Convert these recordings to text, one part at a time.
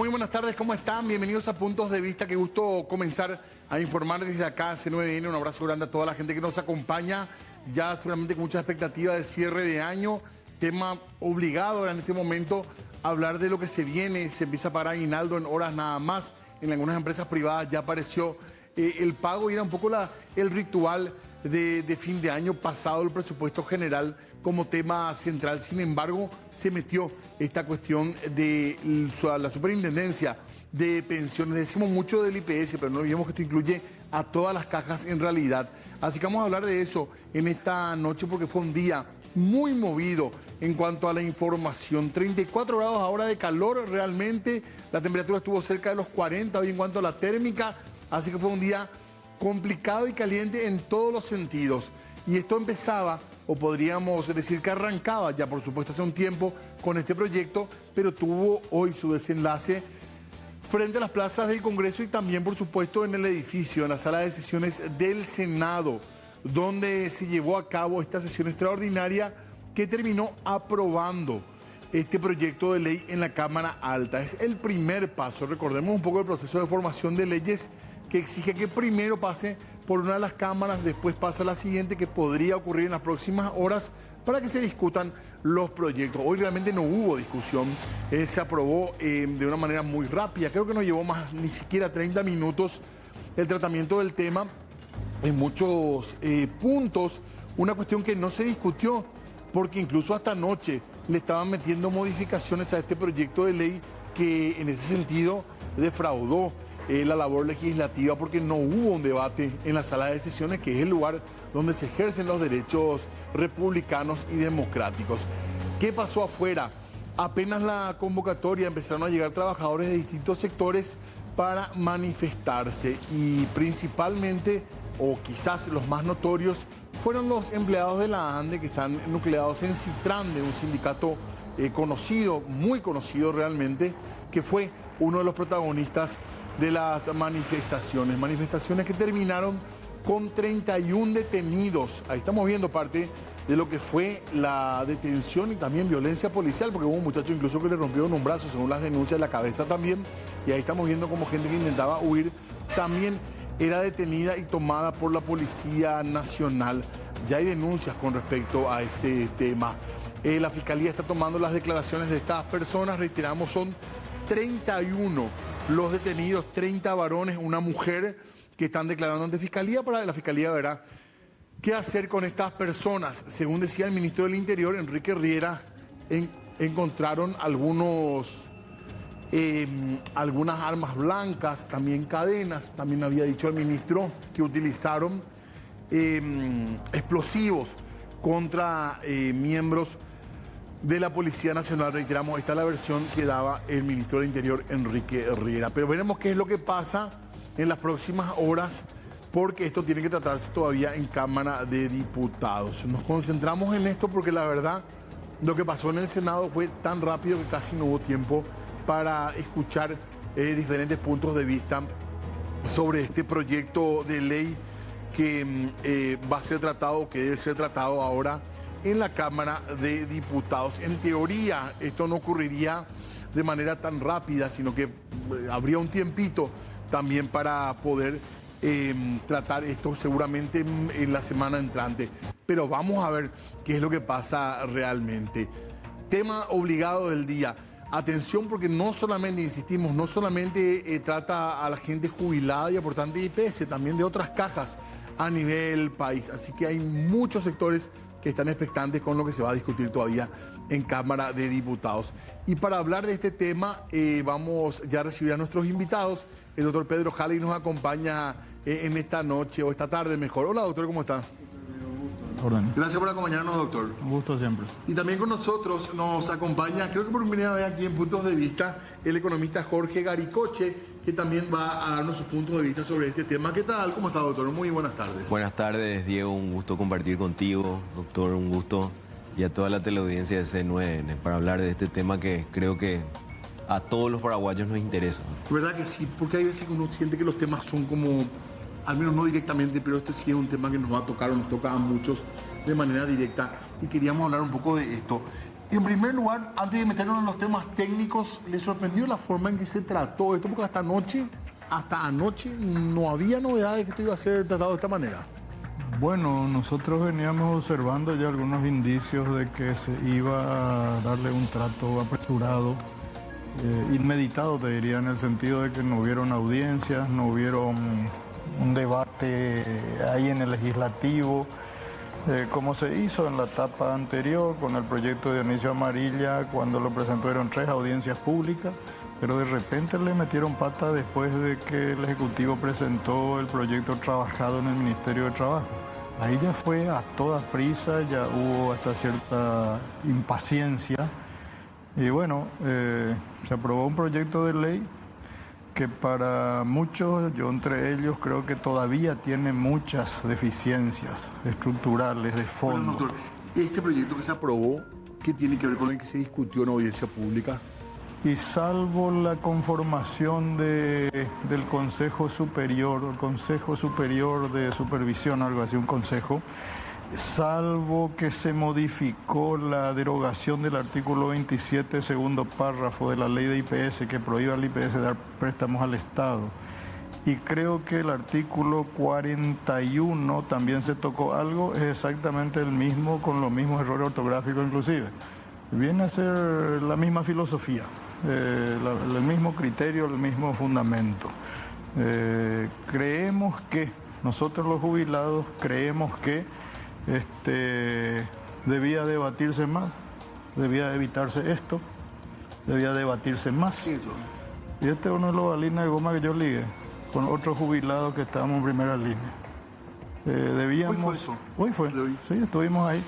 Muy buenas tardes, ¿cómo están? Bienvenidos a Puntos de Vista. Qué gusto comenzar a informar desde acá, C9N. Un abrazo grande a toda la gente que nos acompaña. Ya seguramente con mucha expectativa de cierre de año. Tema obligado en este momento hablar de lo que se viene. Se empieza a pagar aguinaldo en horas nada más. En algunas empresas privadas ya apareció el pago y era un poco el ritual de fin de año pasado, el presupuesto general como tema central. Sin embargo, se metió esta cuestión de la superintendencia de pensiones. Decimos mucho del IPS, pero no olvidemos que esto incluye a todas las cajas en realidad. Así que vamos a hablar de eso en esta noche porque fue un día muy movido en cuanto a la información. 34 grados ahora de calor realmente. La temperatura estuvo cerca de los 40 hoy en cuanto a la térmica. Así que fue un día complicado y caliente en todos los sentidos. Y esto empezaba, o podríamos decir que arrancaba ya por supuesto hace un tiempo con este proyecto, pero tuvo hoy su desenlace frente a las plazas del Congreso y también por supuesto en el edificio, en la sala de sesiones del Senado, donde se llevó a cabo esta sesión extraordinaria que terminó aprobando este proyecto de ley en la Cámara Alta. Es el primer paso, recordemos un poco el proceso de formación de leyes que exige que primero pase por una de las cámaras, después pasa a la siguiente, que podría ocurrir en las próximas horas para que se discutan los proyectos. Hoy realmente no hubo discusión, se aprobó de una manera muy rápida, creo que no llevó más ni siquiera 30 minutos el tratamiento del tema. En muchos puntos, una cuestión que no se discutió, porque incluso hasta anoche le estaban metiendo modificaciones a este proyecto de ley que en ese sentido defraudó la labor legislativa porque no hubo un debate en la sala de sesiones, que es el lugar donde se ejercen los derechos republicanos y democráticos. ¿Qué pasó afuera? Apenas la convocatoria empezaron a llegar trabajadores de distintos sectores para manifestarse y principalmente, o quizás los más notorios, fueron los empleados de la ANDE que están nucleados en Citrande, un sindicato conocido, muy conocido realmente, que fue uno de los protagonistas de las manifestaciones. Manifestaciones que terminaron con 31 detenidos. Ahí estamos viendo parte de lo que fue la detención y también violencia policial, porque hubo un muchacho incluso que le rompieron un brazo, según las denuncias, la cabeza también. Y ahí estamos viendo como gente que intentaba huir también era detenida y tomada por la Policía Nacional. Ya hay denuncias con respecto a este tema. La Fiscalía está tomando las declaraciones de estas personas. Reiteramos, son 31 los detenidos, 30 varones, una mujer, que están declarando ante Fiscalía. Para la Fiscalía verá qué hacer con estas personas. Según decía el ministro del Interior, Enrique Riera, encontraron algunas armas blancas, también cadenas. También había dicho el ministro que utilizaron explosivos contra miembros de la Policía Nacional. Reiteramos, esta es la versión que daba el ministro del Interior, Enrique Riera. Pero veremos qué es lo que pasa en las próximas horas, porque esto tiene que tratarse todavía en Cámara de Diputados. Nos concentramos en esto porque la verdad, lo que pasó en el Senado fue tan rápido que casi no hubo tiempo para escuchar diferentes puntos de vista sobre este proyecto de ley que va a ser tratado, que debe ser tratado ahora en la Cámara de Diputados. En teoría, esto no ocurriría de manera tan rápida, sino que habría un tiempito también para poder tratar esto seguramente en la semana entrante. Pero vamos a ver qué es lo que pasa realmente. Tema obligado del día. Atención, porque no solamente, insistimos, no solamente trata a la gente jubilada y aportante de IPS, también de otras cajas a nivel país. Así que hay muchos sectores que están expectantes con lo que se va a discutir todavía en Cámara de Diputados. Y para hablar de este tema, vamos ya a recibir a nuestros invitados. El doctor Pedro Halley nos acompaña en esta noche, o esta tarde mejor. Hola, doctor, ¿cómo está? Orden. Gracias por acompañarnos, doctor. Un gusto siempre. Y también con nosotros nos acompaña, creo que por primera vez aquí en Puntos de Vista, el economista Jorge Garicoche, que también va a darnos sus puntos de vista sobre este tema. ¿Qué tal? ¿Cómo está, doctor? Muy buenas tardes. Buenas tardes, Diego. Un gusto compartir contigo, doctor. Un gusto. Y a toda la teleaudiencia de C9N para hablar de este tema que creo que a todos los paraguayos nos interesa. ¿Verdad que sí? Porque hay veces que uno siente que los temas son como, al menos no directamente, pero este sí es un tema que nos va a tocar o nos toca a muchos de manera directa. Y queríamos hablar un poco de esto. Y en primer lugar, antes de meternos en los temas técnicos, ¿le sorprendió la forma en que se trató esto? Porque hasta anoche, no había novedades que esto iba a ser tratado de esta manera. Bueno, nosotros veníamos observando ya algunos indicios de que se iba a darle un trato apresurado, inmeditado, te diría, en el sentido de que no hubieron audiencias, no hubieron un debate ahí en el legislativo, como se hizo en la etapa anterior con el proyecto de Dionisio Amarilla, cuando lo presentaron 3 audiencias públicas, pero de repente le metieron pata después de que el Ejecutivo presentó el proyecto trabajado en el Ministerio de Trabajo. Ahí ya fue a toda prisa, ya hubo hasta cierta impaciencia y bueno, se aprobó un proyecto de ley que para muchos, yo entre ellos, creo que todavía tiene muchas deficiencias estructurales, de fondo. Bueno, doctor, este proyecto que se aprobó, ¿qué tiene que ver con el que se discutió en audiencia pública? Y salvo la conformación del Consejo Superior, el Consejo Superior de Supervisión, algo así, un consejo, salvo que se modificó la derogación del artículo 27, segundo párrafo de la ley de IPS, que prohíbe al IPS dar préstamos al Estado. Y creo que el artículo 41 también se tocó algo, es exactamente el mismo, con los mismos errores ortográficos inclusive. Viene a ser la misma filosofía, el mismo criterio, el mismo fundamento. Creemos que, nosotros los jubilados, creemos que debía debatirse más, debía evitarse esto, debía debatirse más. Y este es uno de los balines de goma que yo ligué con otros jubilados que estábamos en primera línea. Debíamos, ¿Hoy fue eso? Hoy fue, sí, estuvimos ahí.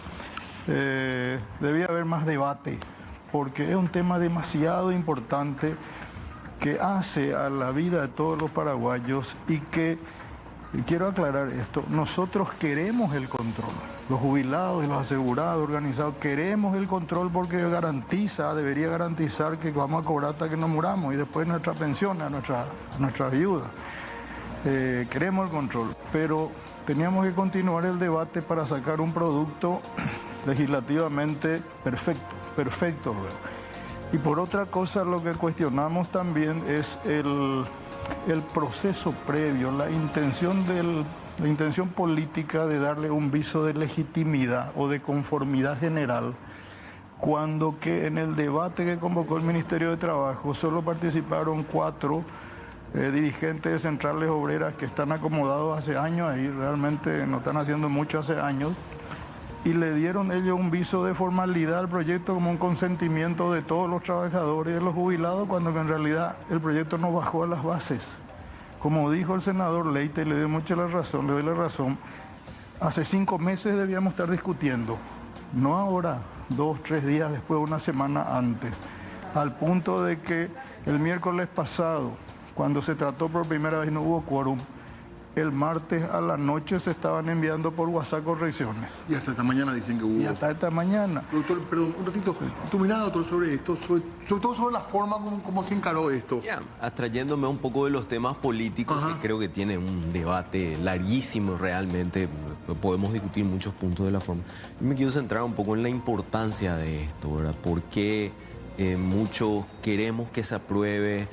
Debía haber más debate, porque es un tema demasiado importante que hace a la vida de todos los paraguayos y que, y quiero aclarar esto, nosotros queremos el control. Los jubilados y los asegurados organizados queremos el control porque debería garantizar que vamos a cobrar hasta que nos muramos y después nuestra pensión a nuestra viuda. Queremos el control, pero teníamos que continuar el debate para sacar un producto legislativamente perfecto. Y por otra cosa, lo que cuestionamos también es el proceso previo, la intención política de darle un viso de legitimidad o de conformidad general, cuando que en el debate que convocó el Ministerio de Trabajo solo participaron 4 dirigentes de centrales obreras que están acomodados hace años ahí, realmente no están haciendo mucho hace años, y le dieron ellos un viso de formalidad al proyecto como un consentimiento de todos los trabajadores y de los jubilados, cuando que en realidad el proyecto no bajó a las bases. Como dijo el senador Leite, y le doy la razón, hace 5 meses debíamos estar discutiendo, no ahora, 2, 3 días después, una semana antes, al punto de que el miércoles pasado, cuando se trató por primera vez, no hubo quórum. El martes a la noche se estaban enviando por WhatsApp correcciones. Y hasta esta mañana dicen que hubo. Y hasta esta mañana. Doctor, perdón, un ratito. Tu mirada, doctor, sobre esto, sobre todo sobre la forma como se encaró esto. Abstrayéndome un poco de los temas políticos, que creo que tiene un debate larguísimo realmente, podemos discutir muchos puntos de la forma. Yo me quiero centrar un poco en la importancia de esto, ¿verdad? Porque muchos queremos que se apruebe.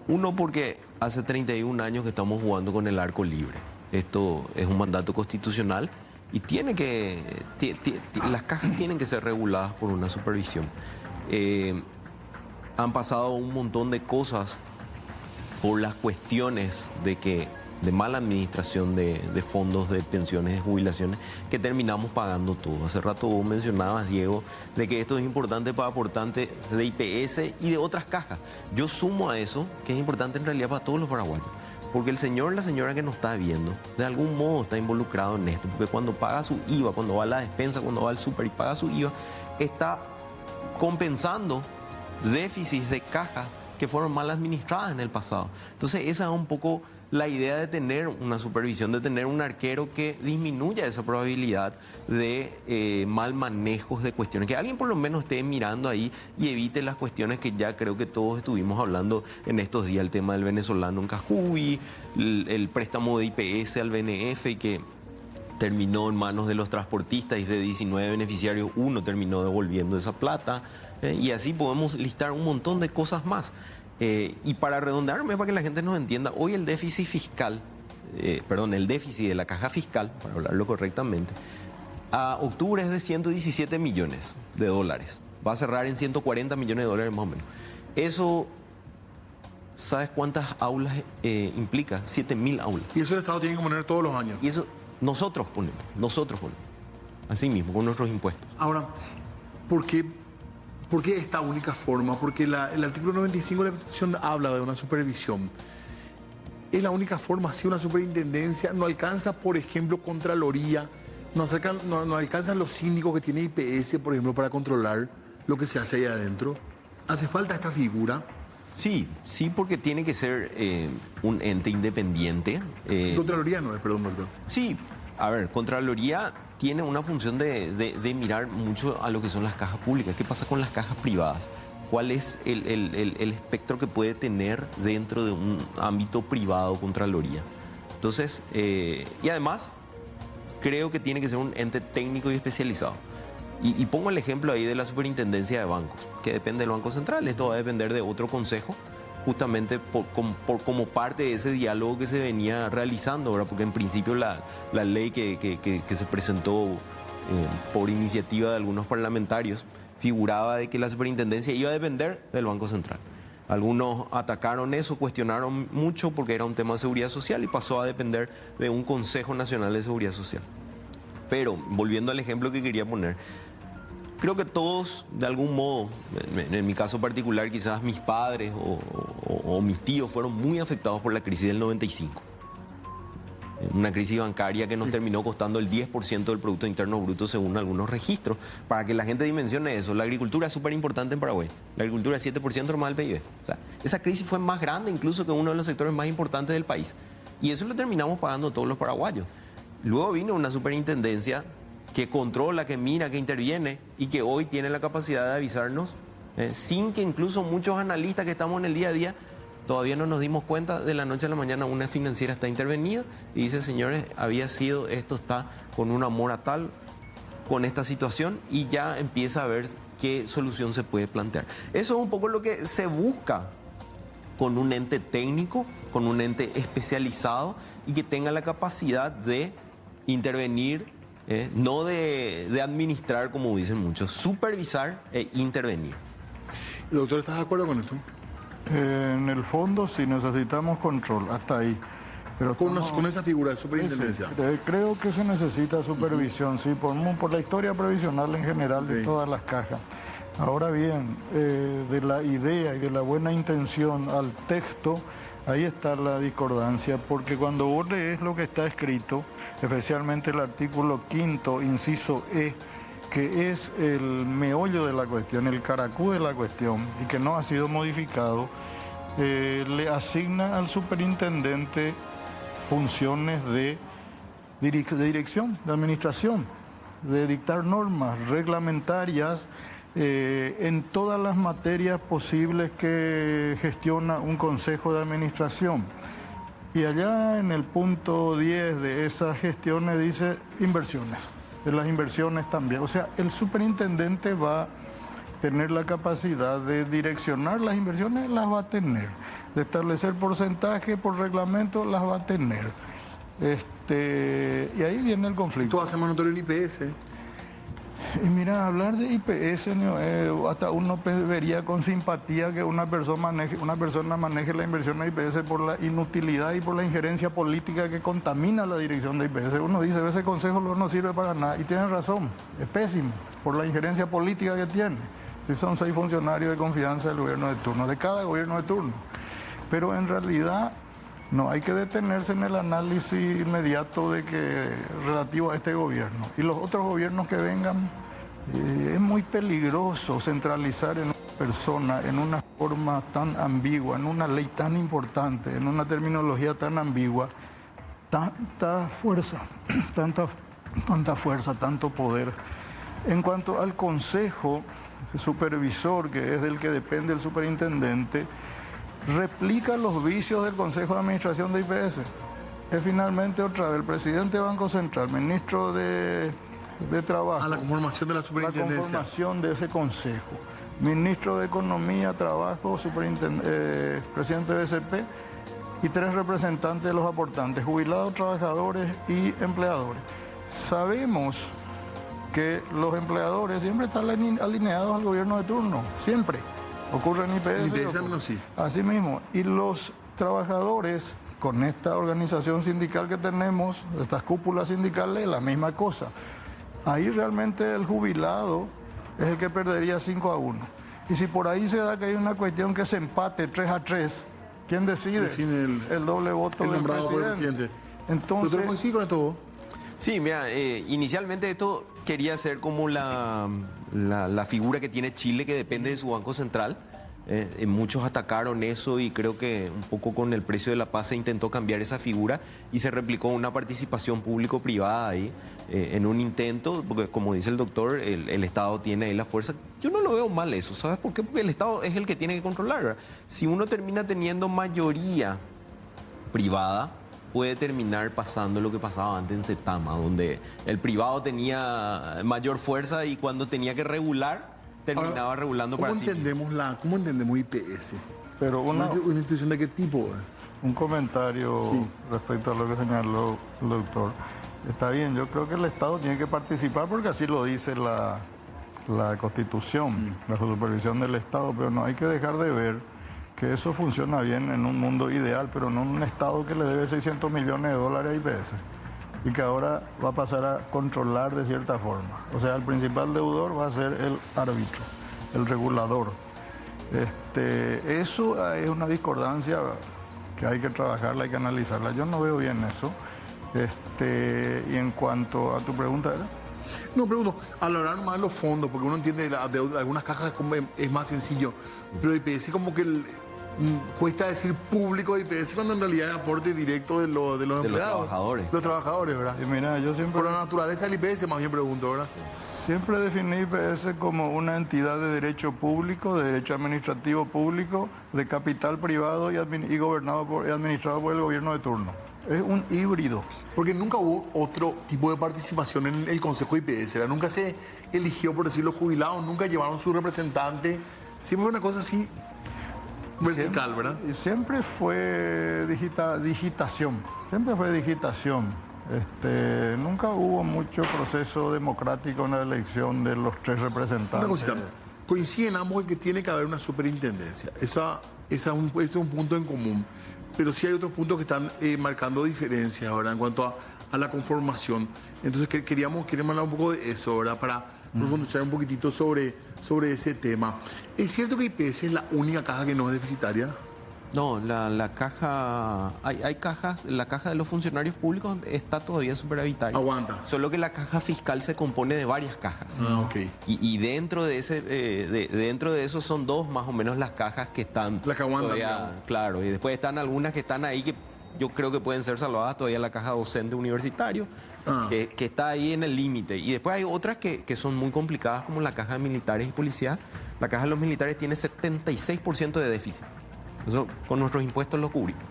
Uno, porque hace 31 años que estamos jugando con el arco libre. Esto es un mandato constitucional y las cajas tienen que ser reguladas por una supervisión. Han pasado un montón de cosas por las cuestiones de mala administración de fondos de pensiones, de jubilaciones, que terminamos pagando todo. Hace rato vos mencionabas, Diego, de que esto es importante para aportantes de IPS y de otras cajas. Yo sumo a eso, que es importante en realidad para todos los paraguayos, porque el señor o la señora que nos está viendo, de algún modo está involucrado en esto, porque cuando paga su IVA, cuando va a la despensa, cuando va al súper y paga su IVA, está compensando déficits de cajas que fueron mal administradas en el pasado. Entonces esa es un poco la idea de tener una supervisión, de tener un arquero que disminuya esa probabilidad de mal manejos de cuestiones, que alguien por lo menos esté mirando ahí y evite las cuestiones que ya creo que todos estuvimos hablando en estos días, el tema del venezolano en Cajubi, el préstamo de IPS al BNF, y que terminó en manos de los transportistas y de 19 beneficiarios, uno terminó devolviendo esa plata. Y así podemos listar un montón de cosas más. Y para redondearme, para que la gente nos entienda, hoy el déficit fiscal, el déficit de la caja fiscal, para hablarlo correctamente, a octubre es de 117 millones de dólares. Va a cerrar en 140 millones de dólares más o menos. Eso, ¿sabes cuántas aulas implica? 7.000 aulas. Y eso el Estado tiene que poner todos los años. Y eso nosotros ponemos. Así mismo, con nuestros impuestos. Ahora, ¿por qué esta única forma? Porque el artículo 95 de la Constitución habla de una supervisión. ¿Es la única forma? Si una superintendencia no alcanza, por ejemplo, Contraloría, no alcanzan los síndicos que tiene IPS, por ejemplo, para controlar lo que se hace ahí adentro. ¿Hace falta esta figura? Sí, porque tiene que ser un ente independiente. Contraloría no es, perdón, doctor. Sí, a ver, Contraloría tiene una función de mirar mucho a lo que son las cajas públicas. ¿Qué pasa con las cajas privadas? ¿Cuál es el espectro que puede tener dentro de un ámbito privado Contraloría? Entonces, y además, creo que tiene que ser un ente técnico y especializado. Y pongo el ejemplo ahí de la superintendencia de bancos, que depende del Banco Central. Esto va a depender de otro consejo, justamente como parte de ese diálogo que se venía realizando, ¿verdad? Porque en principio la ley que se presentó por iniciativa de algunos parlamentarios figuraba de que la superintendencia iba a depender del Banco Central. Algunos atacaron eso, cuestionaron mucho porque era un tema de seguridad social y pasó a depender de un Consejo Nacional de Seguridad Social. Pero, volviendo al ejemplo que quería poner, creo que todos, de algún modo, en mi caso particular, quizás mis padres o mis tíos fueron muy afectados por la crisis del 95. Una crisis bancaria que nos terminó costando el 10% del Producto Interno Bruto según algunos registros. Para que la gente dimensione eso, la agricultura es súper importante en Paraguay. La agricultura es 7% más del PIB. O sea, esa crisis fue más grande incluso que uno de los sectores más importantes del país. Y eso lo terminamos pagando todos los paraguayos. Luego vino una superintendencia que controla, que mira, que interviene y que hoy tiene la capacidad de avisarnos, sin que incluso muchos analistas que estamos en el día a día todavía no nos dimos cuenta. De la noche a la mañana una financiera está intervenida y dice, señores, esto está con un amor a tal, con esta situación, y ya empieza a ver qué solución se puede plantear. Eso es un poco lo que se busca con un ente técnico, con un ente especializado y que tenga la capacidad de intervenir, no de administrar, como dicen muchos, supervisar e intervenir. Doctor, ¿estás de acuerdo con esto? En el fondo sí necesitamos control, hasta ahí. Pero con esa figura de superintendencia. Creo que se necesita supervisión, sí, por la historia previsional en general de todas las cajas. Ahora bien, de la idea y de la buena intención al texto, ahí está la discordancia, porque cuando vos lees lo que está escrito, especialmente el artículo 5º, inciso E, que es el meollo de la cuestión, el caracú de la cuestión, y que no ha sido modificado, le asigna al superintendente funciones de dirección, de administración, de dictar normas reglamentarias en todas las materias posibles que gestiona un consejo de administración. Y allá en el punto 10 de esas gestiones dice inversiones. De las inversiones también. O sea, el superintendente va a tener la capacidad de direccionar las inversiones, las va a tener. De establecer porcentaje por reglamento, las va a tener. Y ahí viene el conflicto. ¿Tú haces más notorio el IPS? Y mira, hablar de IPS, hasta uno vería con simpatía que una persona maneje la inversión de IPS por la inutilidad y por la injerencia política que contamina la dirección de IPS. Uno dice, ese consejo no sirve para nada. Y tienen razón, es pésimo por la injerencia política que tiene. Si son 6 funcionarios de confianza del gobierno de turno, de cada gobierno de turno. Pero en realidad no hay que detenerse en el análisis inmediato relativo a este gobierno. Y los otros gobiernos que vengan, es muy peligroso centralizar en una persona, en una forma tan ambigua, en una ley tan importante, en una terminología tan ambigua, tanta fuerza, tanta fuerza, tanto poder. En cuanto al consejo supervisor, que es del que depende el superintendente, replica los vicios del Consejo de Administración de IPS. es finalmente otra vez el presidente del Banco Central, ministro de Trabajo. A la conformación de la La superintendencia. conformación de ese consejo. Ministro de Economía, Trabajo, presidente de BCP y 3 representantes de los aportantes, jubilados, trabajadores y empleadores. Sabemos que los empleadores siempre están alineados al gobierno de turno, siempre. Ocurre en IPS. En IPS al menos sí. Así mismo. Y los trabajadores, con esta organización sindical que tenemos, estas cúpulas sindicales, la misma cosa. Ahí realmente el jubilado es el que perdería 5-1. Y si por ahí se da que hay una cuestión que se empate 3-3, ¿quién decide? Decide el doble voto el del nombrado por el presidente. presidente. Entonces, ¿Doctor coincide con esto vos? Sí, mira, inicialmente esto quería ser como la figura que tiene Chile, que depende de su Banco Central. Muchos atacaron eso y creo que un poco con el precio de la paz se intentó cambiar esa figura y se replicó una participación público-privada ahí en un intento, porque como dice el doctor, el Estado tiene ahí la fuerza. Yo no lo veo mal eso, ¿sabes por qué? Porque el Estado es el que tiene que controlar, ¿verdad? Si uno termina teniendo mayoría privada, puede terminar pasando lo que pasaba antes en Setama, donde el privado tenía mayor fuerza y cuando tenía que regular, terminaba Ahora, regulando para sí. ¿Cómo entendemos IPS? pero ¿Una institución de qué tipo? un comentario Sí. respecto a lo que señaló el doctor. Está bien, yo creo que el Estado tiene que participar porque así lo dice la Constitución, bajo supervisión del Estado, pero no hay que dejar de ver que eso funciona bien en un mundo ideal, pero no en un Estado que le debe 600 millones de dólares a IPS y que ahora va a pasar a controlar de cierta forma. O sea, el principal deudor va a ser el árbitro, el regulador. Eso es una discordancia que hay que trabajarla, hay que analizarla. Yo no veo bien eso. Y en cuanto a tu pregunta, ¿era? No, pregunto, al hablar más de los fondos, porque uno entiende de algunas cajas como es más sencillo, pero IPS como que cuesta decir público de IPS cuando en realidad es aporte directo de los empleados. trabajadores. Los trabajadores, ¿verdad? Y mira, yo siempre... Por la naturaleza del IPS más bien pregunto, ¿verdad? Siempre definí IPS como una entidad de derecho público, de derecho administrativo público, de capital privado y gobernado y administrado por el gobierno de turno. Es un híbrido. Porque nunca hubo otro tipo de participación en el Consejo IPS, ¿verdad? Nunca se eligió, por decirlo, jubilados, nunca llevaron su representante. Siempre fue una cosa así vertical, ¿verdad? Y siempre fue digitación. Siempre fue digitación. Nunca hubo mucho proceso democrático en la elección de los 3 representantes. Una cosita, coinciden ambos en que tiene que haber una superintendencia. Ese es un punto en común. Pero sí hay otros puntos que están marcando diferencias, ¿verdad? En cuanto a la conformación. Entonces queríamos hablar un poco de eso, ¿verdad? Para profundizar un poquitito sobre ese tema. ¿Es cierto que IPS es la única caja que no es deficitaria? No, la caja, hay cajas, la caja de los funcionarios públicos está todavía superavitaria. Aguanta. Solo que la caja fiscal se compone de varias cajas. Ah, ok. Y dentro de dentro de eso son 2 más o menos las cajas que están Las que aguantan, todavía, digamos. claro, y después están algunas que están ahí que yo creo que pueden ser salvadas, todavía la caja docente universitario, que está ahí en el límite. Y después hay otras que son muy complicadas, como la caja de militares y policía. La caja de los militares tiene 76% de déficit. Eso con nuestros impuestos lo cubrimos.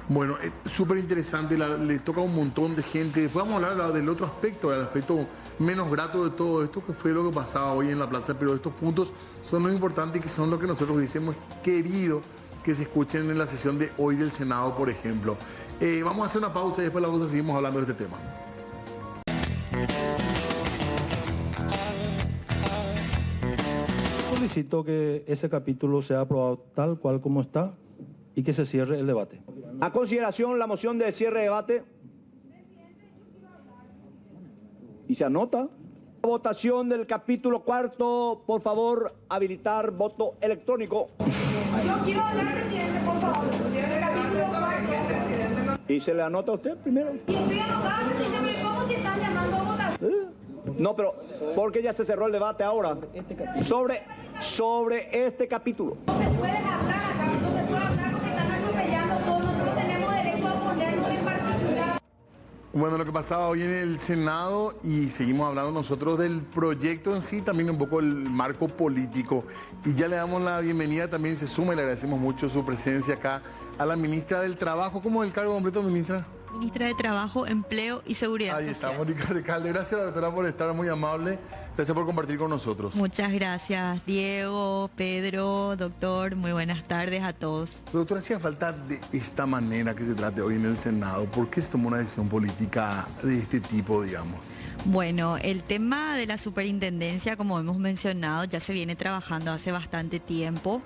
Bueno, súper interesante, le toca a un montón de gente. Después vamos a hablar del otro aspecto, del aspecto menos grato de todo esto, que fue lo que pasaba hoy en la plaza. Pero estos puntos son los importantes y que son lo que nosotros hubiésemos querido que se escuchen en la sesión de hoy del Senado, por ejemplo. Vamos a hacer una pausa y después de la pausa seguimos hablando de este tema. Solicito que ese capítulo sea aprobado tal cual como está y que se cierre el debate. A consideración la moción de cierre de debate. Y se anota. Votación del capítulo 4, por favor, habilitar voto electrónico. Yo quiero hablar, presidente, por favor. ¿Y se le anota a usted primero? Y estoy enojada, presidente, ¿cómo se están llamando a votación? No, pero porque ya se cerró el debate ahora sobre este capítulo. No se puede hablar acá, no se puede hablar porque están atropellando todos. Nosotros tenemos derecho a ponernos en particular. Bueno, lo que pasaba hoy en el Senado y seguimos hablando nosotros del proyecto en sí, también un poco el marco político. Y ya le damos la bienvenida, también se suma y le agradecemos mucho su presencia acá a la ministra del Trabajo. ¿Cómo es el cargo completo, ministra? Ministra de Trabajo, Empleo y Seguridad Ahí Social. está, Mónica Recalde. Gracias, doctora, por estar muy amable. Gracias por compartir con nosotros. Muchas gracias, Diego, Pedro, doctor. Muy buenas tardes a todos. Doctora, hacía falta de esta manera que se trate hoy en el Senado. ¿Por qué se tomó una decisión política de este tipo, digamos? Bueno, el tema de la superintendencia, como hemos mencionado, ya se viene trabajando hace bastante tiempo.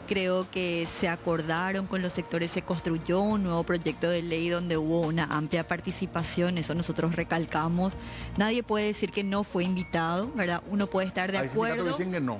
Creo que se acordaron con los sectores, se construyó un nuevo proyecto de ley donde hubo una amplia participación, eso nosotros recalcamos. Nadie puede decir que no fue invitado, ¿verdad? Uno puede estar de Hay sindicatos acuerdo. que dicen que no.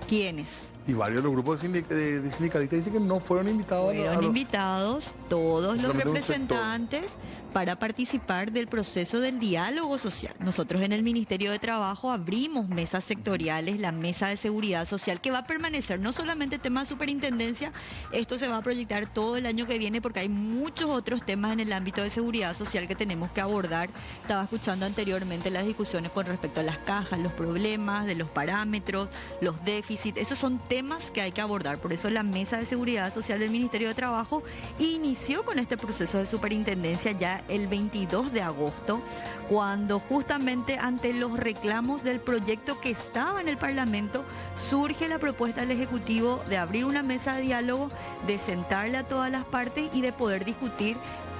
¿Quiénes? Y varios de los grupos de sindicalistas dicen que no fueron invitados. Fueron invitados todos los solamente un representantes para participar del proceso del diálogo social. Nosotros en el Ministerio de Trabajo abrimos mesas sectoriales, la mesa de seguridad social, que va a permanecer no solamente tema de superintendencia, esto se va a proyectar todo el año que viene porque hay muchos otros temas en el ámbito de seguridad social que tenemos que abordar. Estaba escuchando anteriormente las discusiones con respecto a las cajas, los problemas de los parámetros, los déficits, esos son temas que hay que abordar. Por eso la mesa de seguridad social del Ministerio de Trabajo inició con este proceso de superintendencia ya el 22 de agosto, cuando justamente ante los reclamos del proyecto que estaba en el Parlamento, surge la propuesta del Ejecutivo de abrir una mesa de diálogo, de sentarle a todas las partes y de poder discutir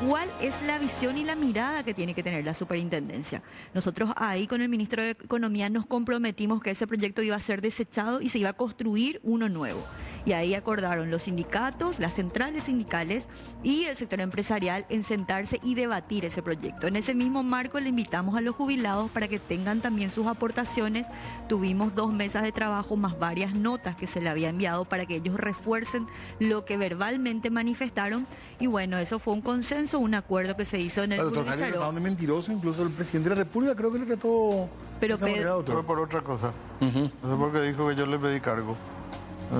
cuál es la visión y la mirada que tiene que tener la superintendencia. Nosotros ahí con el ministro de Economía nos comprometimos que ese proyecto iba a ser desechado y se iba a construir uno nuevo. Y ahí acordaron los sindicatos, las centrales sindicales y el sector empresarial en sentarse y debatir ese proyecto. En ese mismo marco le invitamos a los jubilados para que tengan también sus aportaciones. Tuvimos 2 mesas de trabajo más varias notas que se le había enviado para que ellos refuercen lo que verbalmente manifestaron. Y bueno, eso fue un consenso, un acuerdo que se hizo en el Doctor Jaime, le trataron de mentiroso, incluso el presidente de la República creo que le trató Pero de esa manera, doctor. Fue por otra cosa. No sé por qué dijo que yo le pedí cargo.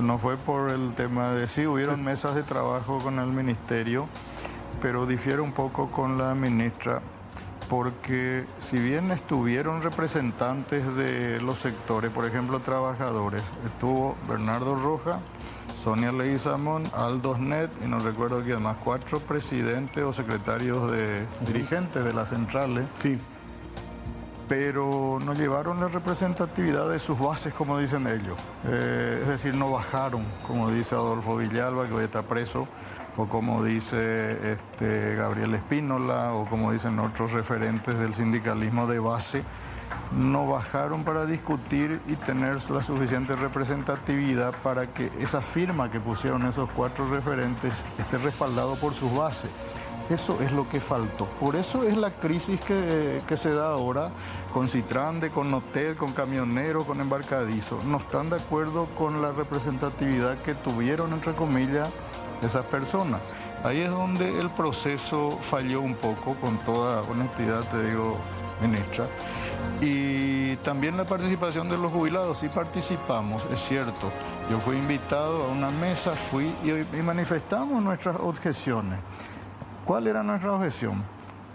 No fue por el tema de sí, hubieron mesas de trabajo con el ministerio, pero difiere un poco con la ministra, porque si bien estuvieron representantes de los sectores, por ejemplo trabajadores, estuvo Bernardo Roja, Sonia Leguizamón, Aldo Snet, y no recuerdo quién más, 4 presidentes o secretarios de dirigentes de las centrales. Sí. Pero no llevaron la representatividad de sus bases, como dicen ellos. Es decir, no bajaron, como dice Adolfo Villalba, que hoy está preso, o como dice Gabriel Espínola, o como dicen otros referentes del sindicalismo de base, no bajaron para discutir y tener la suficiente representatividad para que esa firma que pusieron esos 4 referentes esté respaldado por sus bases. Eso es lo que faltó. Por eso es la crisis que se da ahora con Citrande, con Notel, con camioneros, con embarcadizos. No están de acuerdo con la representatividad que tuvieron, entre comillas, esas personas. Ahí es donde el proceso falló un poco, con toda honestidad te digo, ministra. Y también la participación de los jubilados, sí participamos, es cierto. Yo fui invitado a una mesa, fui y manifestamos nuestras objeciones. ¿Cuál era nuestra objeción?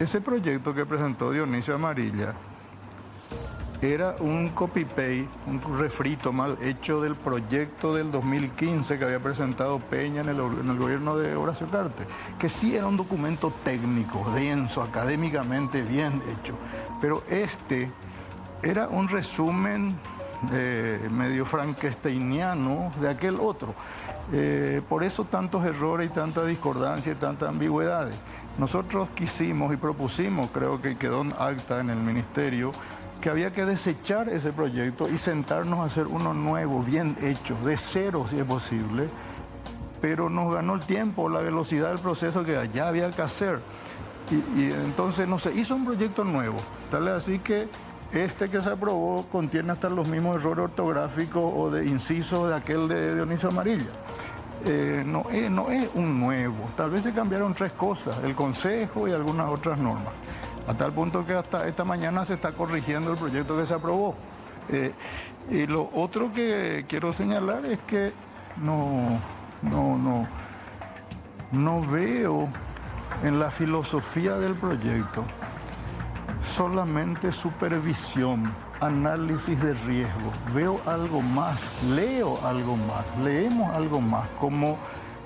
Ese proyecto que presentó Dionisio Amarilla era un copy-paste, un refrito mal hecho del proyecto del 2015 que había presentado Peña en el gobierno de Horacio Cartes, que sí era un documento técnico, denso, académicamente bien hecho, pero este era un resumen medio frankensteiniano de aquel otro. Por eso tantos errores y tanta discordancia y tantas ambigüedades. Nosotros quisimos y propusimos, creo que quedó en acta en el ministerio, que había que desechar ese proyecto y sentarnos a hacer uno nuevo, bien hecho, de cero si es posible, pero nos ganó el tiempo, la velocidad del proceso que allá había que hacer. Y entonces no se hizo un proyecto nuevo, tal así que este que se aprobó contiene hasta los mismos errores ortográficos o de incisos de aquel de Dionisio Amarilla. No es un nuevo, tal vez se cambiaron 3 cosas, el consejo y algunas otras normas, a tal punto que hasta esta mañana se está corrigiendo el proyecto que se aprobó. Y lo otro que quiero señalar es que no veo en la filosofía del proyecto solamente supervisión, análisis de riesgo. Veo algo más, leo algo más, leemos algo más, como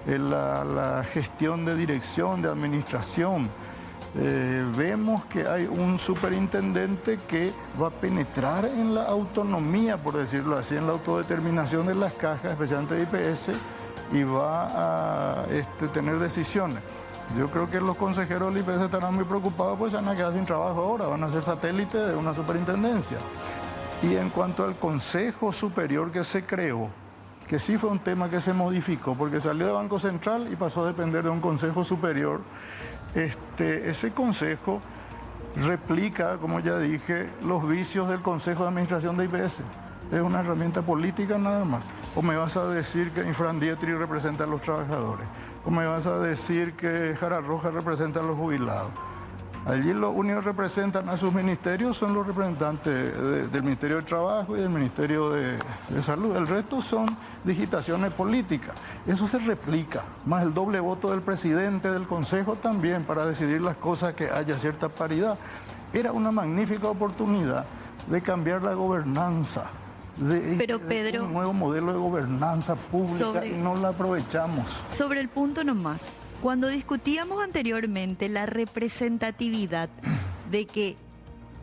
la gestión de dirección, de administración, vemos que hay un superintendente que va a penetrar en la autonomía, por decirlo así, en la autodeterminación de las cajas, especialmente de IPS, y va a tener decisiones. Yo creo que los consejeros del IPS estarán muy preocupados, pues se van a quedar sin trabajo ahora, van a ser satélites de una superintendencia. Y en cuanto al Consejo Superior que se creó, que sí fue un tema que se modificó, porque salió de Banco Central y pasó a depender de un Consejo Superior. Ese consejo replica, como ya dije, los vicios del Consejo de Administración de IPS. Es una herramienta política nada más. ¿O me vas a decir que Infran Dietri representa a los trabajadores? ¿O me vas a decir que Jara Roja representa a los jubilados? Allí los únicos que representan a sus ministerios son los representantes del Ministerio de Trabajo y del Ministerio de Salud. El resto son digitaciones políticas. Eso se replica, más el doble voto del presidente del Consejo también para decidir las cosas, que haya cierta paridad. Era una magnífica oportunidad de cambiar la gobernanza. Pero Pedro, un nuevo modelo de gobernanza pública y no la aprovechamos. Sobre el punto nomás. Cuando discutíamos anteriormente la representatividad de que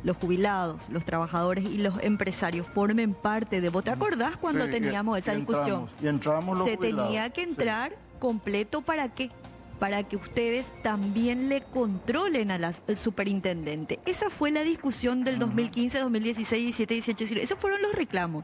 los jubilados, los trabajadores y los empresarios formen parte de... ¿Vos te acordás cuando Sí, teníamos esa discusión? Y entramos los Se jubilados. tenía que entrar completo, ¿para qué? Para que ustedes también le controlen al superintendente. Esa fue la discusión del 2015, 2016, 17, 18, 19. Esos fueron los reclamos.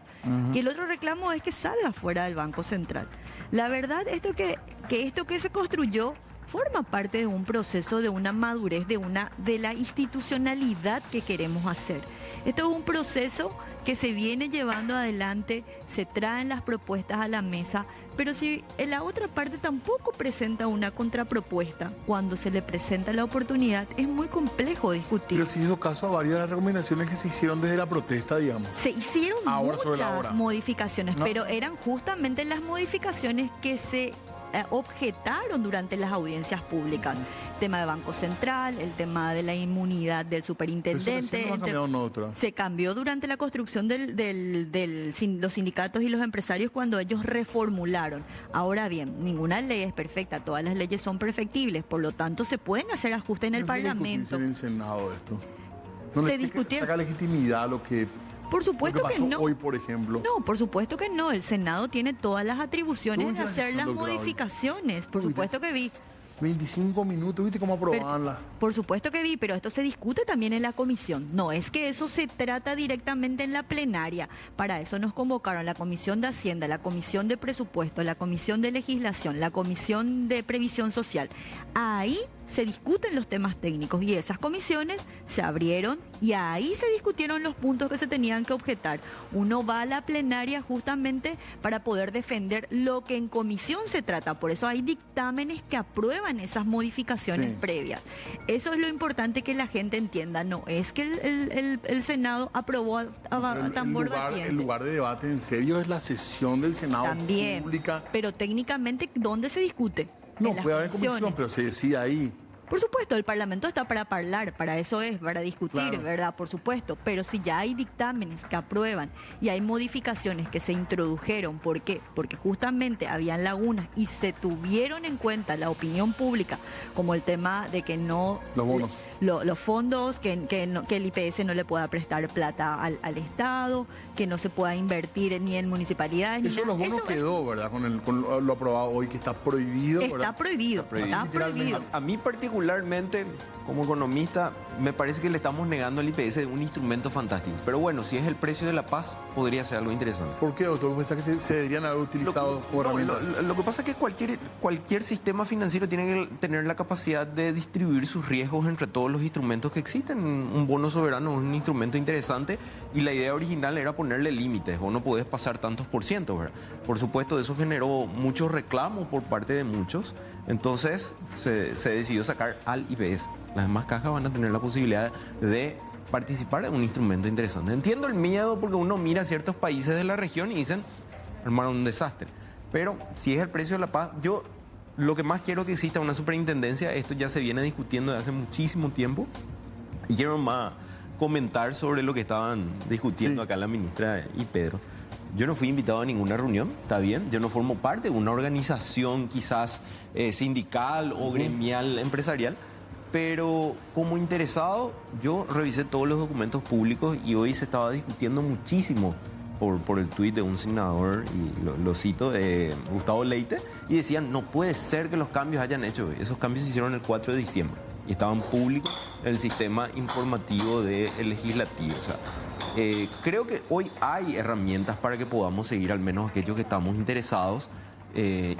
Y el otro reclamo es que salga fuera del Banco Central. La verdad, esto que se construyó forma parte de un proceso, de una madurez, de la institucionalidad que queremos hacer. Esto es un proceso que se viene llevando adelante, se traen las propuestas a la mesa, pero si en la otra parte tampoco presenta una contrapropuesta, cuando se le presenta la oportunidad, es muy complejo discutir. Pero se hizo caso a varias de las recomendaciones que se hicieron desde la protesta, digamos. Se hicieron Ahora sobre la hora. muchas modificaciones, No. pero eran justamente las modificaciones que se objetaron durante las audiencias públicas. El tema de Banco Central, el tema de la inmunidad del Pero eso superintendente. recién no ha cambiado en otra. Se cambió durante la construcción los sindicatos y los empresarios cuando ellos reformularon. Ahora bien, ninguna ley es perfecta, todas las leyes son perfectibles, por lo tanto se pueden hacer ajustes en el No tiene que Parlamento. discutirse en el Senado esto. No Se le tiene que discutieron. sacar legitimidad a lo que Por supuesto lo que que pasó no. hoy, por ejemplo. No, por supuesto que no. El Senado tiene todas las atribuciones ¿Tú de viste la hacer sesión, las doctora, hoy? modificaciones. Por ¿Tú viste? supuesto que vi. 25 minutos, ¿viste cómo aprobabanla? Por supuesto que vi, pero esto se discute también en la comisión. No es que eso se trata directamente en la plenaria. Para eso nos convocaron la Comisión de Hacienda, la Comisión de Presupuesto, la Comisión de Legislación, la Comisión de Previsión Social. Ahí se discuten los temas técnicos y esas comisiones se abrieron y ahí se discutieron los puntos que se tenían que objetar. Uno va a la plenaria justamente para poder defender lo que en comisión se trata. Por eso hay dictámenes que aprueban esas modificaciones Sí. previas. Eso es lo importante que la gente entienda. No es que el Senado aprobó a tambor batiente. El lugar de debate en serio es la sesión del Senado También, pública. pero técnicamente, ¿dónde se discute? No, En las puede haber comisiones. comisión, pero se decide ahí. Por supuesto, el Parlamento está para hablar, para eso es, para discutir, Claro. ¿verdad? Por supuesto. Pero si ya hay dictámenes que aprueban y hay modificaciones que se introdujeron, ¿por qué? Porque justamente habían lagunas y se tuvieron en cuenta la opinión pública, como el tema de que no... Los bonos. Los fondos, que el IPS no le pueda prestar plata al Estado, que no se pueda invertir ni en municipalidades. Ni Eso de nada. los bonos Eso quedó, ¿verdad? Con lo aprobado hoy, que está prohibido. está ¿verdad? prohibido, está prohibido. A mí particularmente, como economista, me parece que le estamos negando al IPS un instrumento fantástico. Pero bueno, si es el precio de la paz, podría ser algo interesante. ¿Por qué, doctor? ¿Pensás que se deberían haber utilizado como herramienta? Lo que pasa es que cualquier sistema financiero tiene que tener la capacidad de distribuir sus riesgos entre todos los instrumentos que existen. Un bono soberano es un instrumento interesante y la idea original era ponerle límites. Vos no podés pasar tantos por ciento, ¿verdad? Por supuesto, eso generó muchos reclamos por parte de muchos. Entonces se decidió sacar al IPS. Las demás cajas van a tener la posibilidad de participar en un instrumento interesante. Entiendo el miedo porque uno mira a ciertos países de la región y dicen, armaron un desastre. Pero si es el precio de la paz, yo lo que más quiero que exista una superintendencia, esto ya se viene discutiendo desde hace muchísimo tiempo. Y quiero más comentar sobre lo que estaban discutiendo Sí. acá la ministra y Pedro. Yo no fui invitado a ninguna reunión, está bien. Yo no formo parte de una organización quizás sindical o gremial empresarial. Pero como interesado, yo revisé todos los documentos públicos y hoy se estaba discutiendo muchísimo por el tuit de un senador, y lo cito, Gustavo Leite, y decían, no puede ser que los cambios hayan hecho. Esos cambios se hicieron el 4 de diciembre y estaban públicos en el sistema informativo del legislativo. O sea, creo que hoy hay herramientas para que podamos seguir, al menos aquellos que estamos interesados,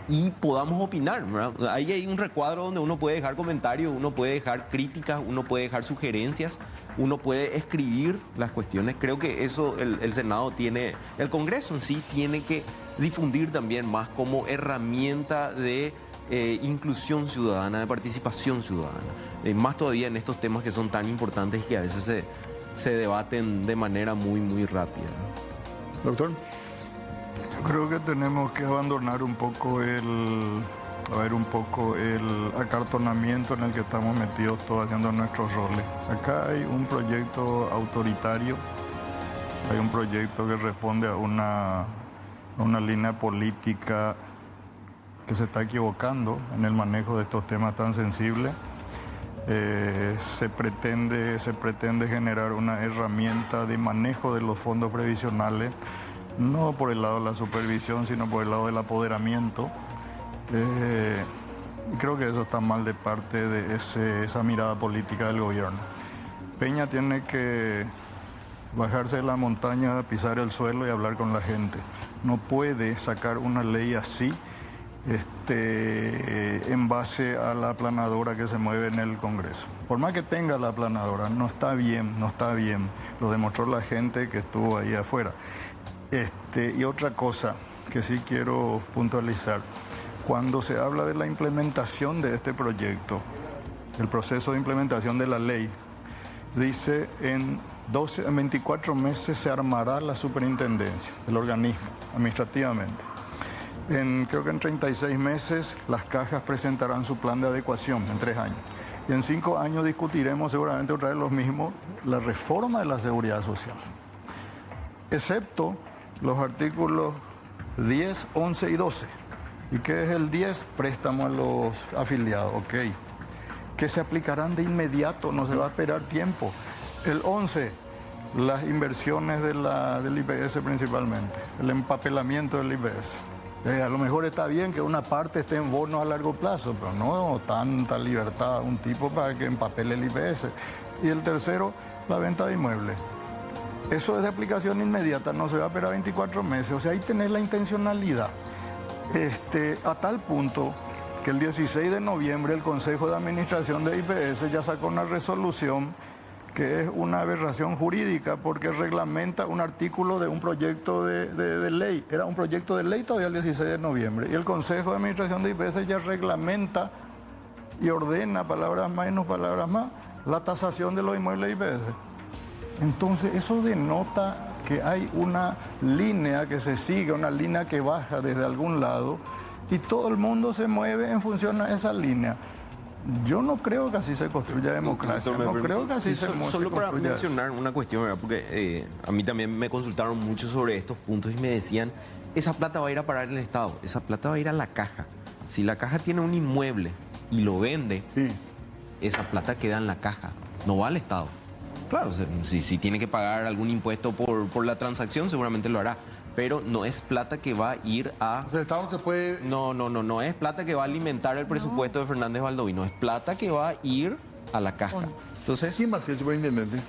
y podamos opinar, ¿verdad? Ahí hay un recuadro donde uno puede dejar comentarios, uno puede dejar críticas, uno puede dejar sugerencias, uno puede escribir las cuestiones. Creo que eso el Senado tiene, el Congreso en sí tiene que difundir también más como herramienta de inclusión ciudadana, de participación ciudadana. Más todavía en estos temas que son tan importantes y que a veces se debaten de manera muy, muy rápida, ¿no? Doctor. Yo creo que tenemos que abandonar un poco el acartonamiento en el que estamos metidos todos haciendo nuestros roles. Acá hay un proyecto autoritario, hay un proyecto que responde a una línea política que se está equivocando en el manejo de estos temas tan sensibles. Se pretende generar una herramienta de manejo de los fondos previsionales, no por el lado de la supervisión, sino por el lado del apoderamiento. Creo que eso está mal de parte de esa mirada política del gobierno. Peña tiene que bajarse de la montaña, pisar el suelo y hablar con la gente. No puede sacar una ley así en base a la aplanadora que se mueve en el Congreso. Por más que tenga la aplanadora, no está bien. Lo demostró la gente que estuvo ahí afuera. Y otra cosa que sí quiero puntualizar, cuando se habla de la implementación de este proyecto, el proceso de implementación de la ley, dice en 24 meses se armará la superintendencia, el organismo, administrativamente. Creo que en 36 meses las cajas presentarán su plan de adecuación, en 3 años. Y en 5 años discutiremos seguramente otra vez lo mismo, la reforma de la seguridad social. Excepto los artículos 10, 11 y 12. ¿Y qué es el 10? Préstamo a los afiliados, ok. Que se aplicarán de inmediato, no se va a esperar tiempo. El 11, las inversiones del IPS principalmente, el empapelamiento del IPS. A lo mejor está bien que una parte esté en bonos a largo plazo, pero no tanta libertad a un tipo para que empapele el IPS. Y el tercero, la venta de inmuebles. Eso es de aplicación inmediata, no se va a esperar 24 meses. O sea, ahí tenés la intencionalidad. A tal punto que el 16 de noviembre el Consejo de Administración de IPS ya sacó una resolución que es una aberración jurídica porque reglamenta un artículo de un proyecto de ley. Era un proyecto de ley todavía el 16 de noviembre. Y el Consejo de Administración de IPS ya reglamenta y ordena, palabras menos, palabras más, la tasación de los inmuebles de IPS. Entonces eso denota que hay una línea que se sigue, una línea que baja desde algún lado y todo el mundo se mueve en función a esa línea. Yo no creo que así se construya democracia, no creo que así se construya. Solo para mencionar una cuestión, ¿verdad? Porque a mí también me consultaron mucho sobre estos puntos y me decían, esa plata va a ir a parar el Estado, esa plata va a ir a la caja. Si la caja tiene un inmueble y lo vende, sí, esa plata queda en la caja, no va al Estado. Claro, o sea, si tiene que pagar algún impuesto por la transacción, seguramente lo hará. Pero no es plata que va a ir a... O sea, el Estado no se puede... No es plata que va a alimentar el presupuesto de Fernández Baldovino. Es plata que va a ir a la caja. Entonces... ¿Quién va a ser el superintendente?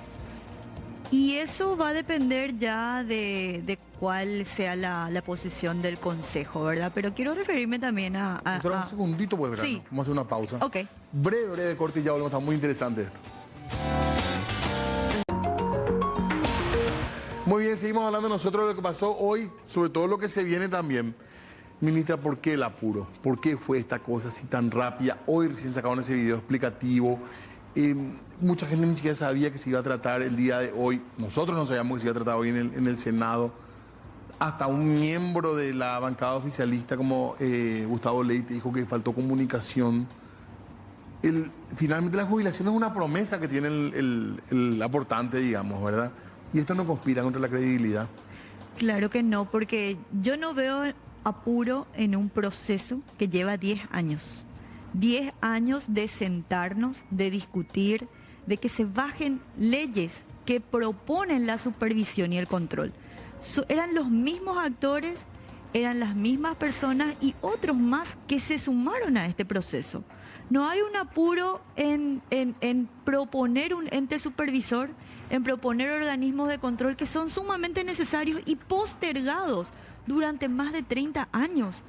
Y eso va a depender ya de cuál sea la posición del Consejo, ¿verdad? Pero quiero referirme también a... Doctora, un segundito, pues, sí. Vamos a hacer una pausa. Ok. Breve corte y ya volvemos. Está muy interesante esto. Muy bien, seguimos hablando nosotros de lo que pasó hoy, sobre todo lo que se viene también. Ministra, ¿por qué el apuro? ¿Por qué fue esta cosa así tan rápida? Hoy recién sacaron ese video explicativo. Mucha gente ni siquiera sabía que se iba a tratar el día de hoy. Nosotros no sabíamos que se iba a tratar hoy en el Senado. Hasta un miembro de la bancada oficialista como Gustavo Leite dijo que faltó comunicación. Finalmente la jubilación es una promesa que tiene el aportante, digamos, ¿verdad? Y esto no conspira contra la credibilidad. Claro que no, porque yo no veo apuro en un proceso que lleva 10 años. 10 años de sentarnos, de discutir, de que se bajen leyes que proponen la supervisión y el control. Eran los mismos actores, eran las mismas personas y otros más que se sumaron a este proceso. No hay un apuro en proponer un ente supervisor, en proponer organismos de control que son sumamente necesarios y postergados durante más de 30 años.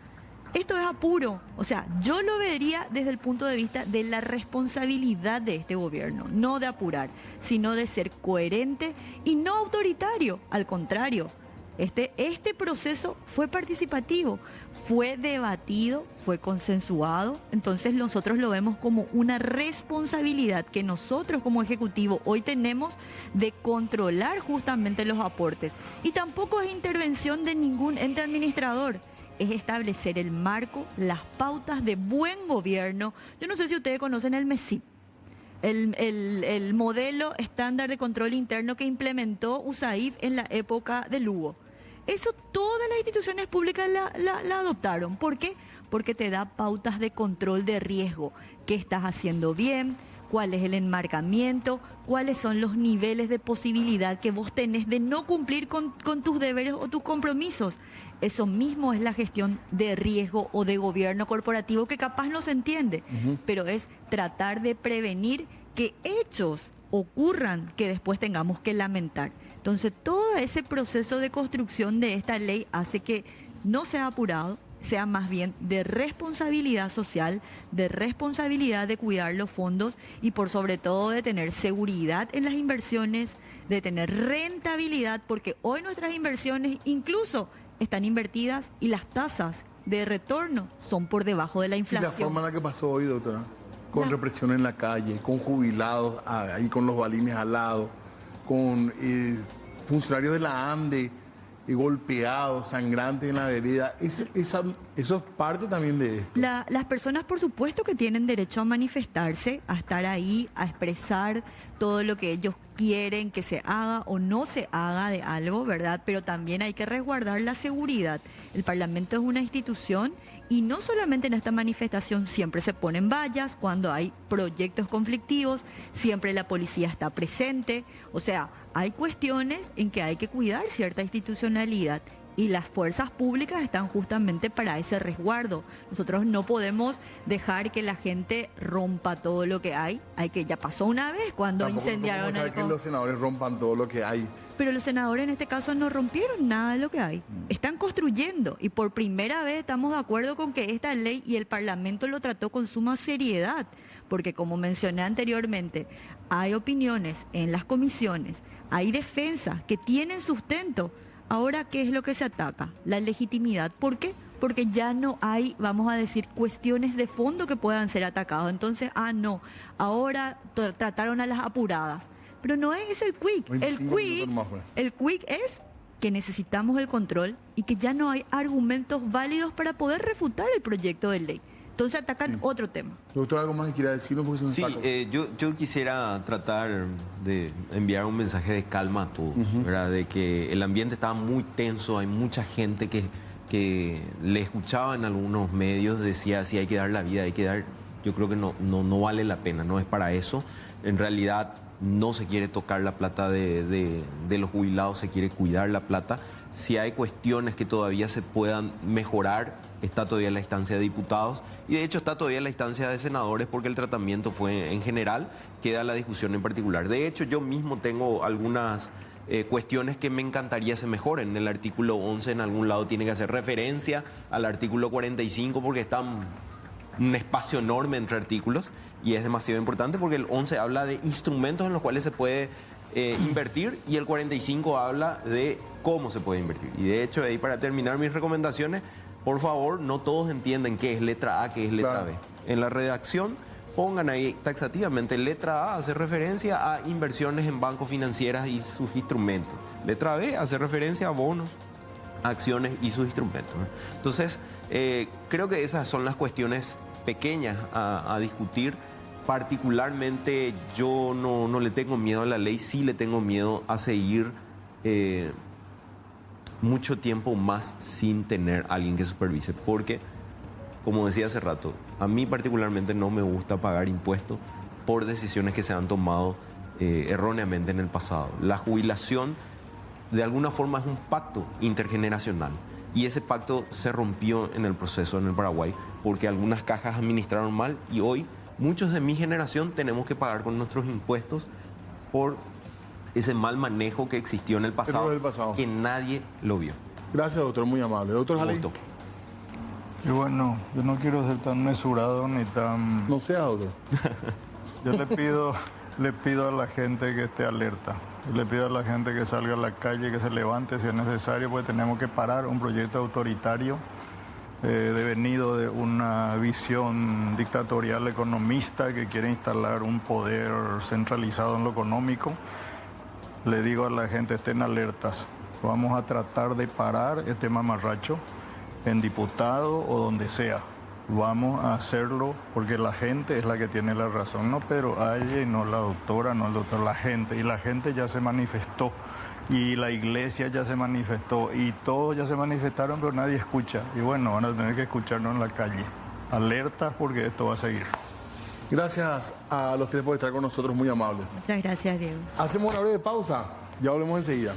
Esto es apuro. O sea, yo lo vería desde el punto de vista de la responsabilidad de este gobierno, no de apurar, sino de ser coherente y no autoritario. Al contrario, este proceso fue participativo, fue debatido, fue consensuado. Entonces nosotros lo vemos como una responsabilidad que nosotros como Ejecutivo hoy tenemos de controlar justamente los aportes. Y tampoco es intervención de ningún ente administrador. Es establecer el marco, las pautas de buen gobierno. Yo no sé si ustedes conocen el MESIP, el modelo estándar de control interno que implementó USAID en la época de Lugo. Eso todas las instituciones públicas la adoptaron. ¿Por qué? Porque te da pautas de control de riesgo. ¿Qué estás haciendo bien? ¿Cuál es el enmarcamiento? ¿Cuáles son los niveles de posibilidad que vos tenés de no cumplir con tus deberes o tus compromisos? Eso mismo es la gestión de riesgo o de gobierno corporativo que capaz no se entiende, pero es tratar de prevenir que hechos ocurran que después tengamos que lamentar. Entonces, todo ese proceso de construcción de esta ley hace que no sea apurado, sea más bien de responsabilidad social, de responsabilidad de cuidar los fondos y por sobre todo de tener seguridad en las inversiones, de tener rentabilidad, porque hoy nuestras inversiones incluso están invertidas y las tasas de retorno son por debajo de la inflación. Y la forma en la que pasó hoy, doctora, con represión en la calle, con jubilados ahí con los balines al lado, con funcionarios de la ANDE golpeados, sangrantes en la vereda, eso es parte también de esto. Las personas, por supuesto, que tienen derecho a manifestarse, a estar ahí, a expresar todo lo que ellos quieren que se haga o no se haga de algo, ¿verdad? Pero también hay que resguardar la seguridad. El Parlamento es una institución y no solamente en esta manifestación siempre se ponen vallas, cuando hay proyectos conflictivos, siempre la policía está presente, o sea, hay cuestiones en que hay que cuidar cierta institucionalidad y las fuerzas públicas están justamente para ese resguardo. Nosotros no podemos dejar que la gente rompa todo lo que hay. Ya pasó una vez cuando Tampoco incendiaron el... que los senadores rompan todo lo que hay. Pero los senadores en este caso no rompieron nada de lo que hay. Están construyendo y por primera vez estamos de acuerdo con que esta ley y el Parlamento lo trató con suma seriedad. Porque como mencioné anteriormente, hay opiniones en las comisiones, hay defensas que tienen sustento. Ahora, ¿qué es lo que se ataca? La legitimidad. ¿Por qué? Porque ya no hay, vamos a decir, cuestiones de fondo que puedan ser atacadas. Entonces, no, ahora trataron a las apuradas. Pero no es el quick. El quick es que necesitamos el control y que ya no hay argumentos válidos para poder refutar el proyecto de ley. Entonces atacan otro tema. Doctor, ¿algo más que quiera decirnos? Sí, yo quisiera tratar de enviar un mensaje de calma a todos, ¿verdad? De que el ambiente estaba muy tenso, hay mucha gente que le escuchaba en algunos medios, decía si hay que dar la vida, hay que dar... Yo creo que no vale la pena, no es para eso. En realidad no se quiere tocar la plata de los jubilados, se quiere cuidar la plata. Si hay cuestiones que todavía se puedan mejorar, está todavía la instancia de diputados y de hecho está todavía la instancia de senadores porque el tratamiento fue en general, queda la discusión en particular. De hecho, yo mismo tengo algunas cuestiones que me encantaría se mejoren. En el artículo 11 en algún lado tiene que hacer referencia al artículo 45 porque está un espacio enorme entre artículos y es demasiado importante porque el 11 habla de instrumentos en los cuales se puede invertir y el 45 habla de cómo se puede invertir. Y de hecho, ahí para terminar mis recomendaciones, por favor, no todos entienden qué es letra A, qué es letra B. En la redacción pongan ahí taxativamente letra A hace referencia a inversiones en bancos financieras y sus instrumentos. Letra B hace referencia a bonos, acciones y sus instrumentos, ¿no? Entonces, creo que esas son las cuestiones pequeñas a discutir. Particularmente yo no le tengo miedo a la ley, sí le tengo miedo a seguir mucho tiempo más sin tener a alguien que supervise, porque como decía hace rato, a mí particularmente no me gusta pagar impuestos por decisiones que se han tomado erróneamente en el pasado. La jubilación de alguna forma es un pacto intergeneracional y ese pacto se rompió en el proceso en el Paraguay porque algunas cajas administraron mal y hoy muchos de mi generación tenemos que pagar con nuestros impuestos por ese mal manejo que existió en el pasado, que nadie lo vio. Gracias, doctor, muy amable. Doctor Jaley. Y bueno, yo no quiero ser tan mesurado ni tan... No sea, doctor. Yo le pido a la gente que esté alerta. Le pido a la gente que salga a la calle, que se levante si es necesario, porque tenemos que parar un proyecto autoritario devenido de una visión dictatorial economista que quiere instalar un poder centralizado en lo económico. Le digo a la gente, estén alertas. Vamos a tratar de parar este mamarracho en diputado o donde sea. Vamos a hacerlo porque la gente es la que tiene la razón, no Pedro Aye, no la doctora, no el doctor, la gente. Y la gente ya se manifestó y la iglesia ya se manifestó y todos ya se manifestaron, pero nadie escucha. Y bueno, van a tener que escucharnos en la calle. Alertas porque esto va a seguir. Gracias a los tres por estar con nosotros, muy amables. Muchas gracias, Diego. Hacemos una breve pausa, ya volvemos enseguida.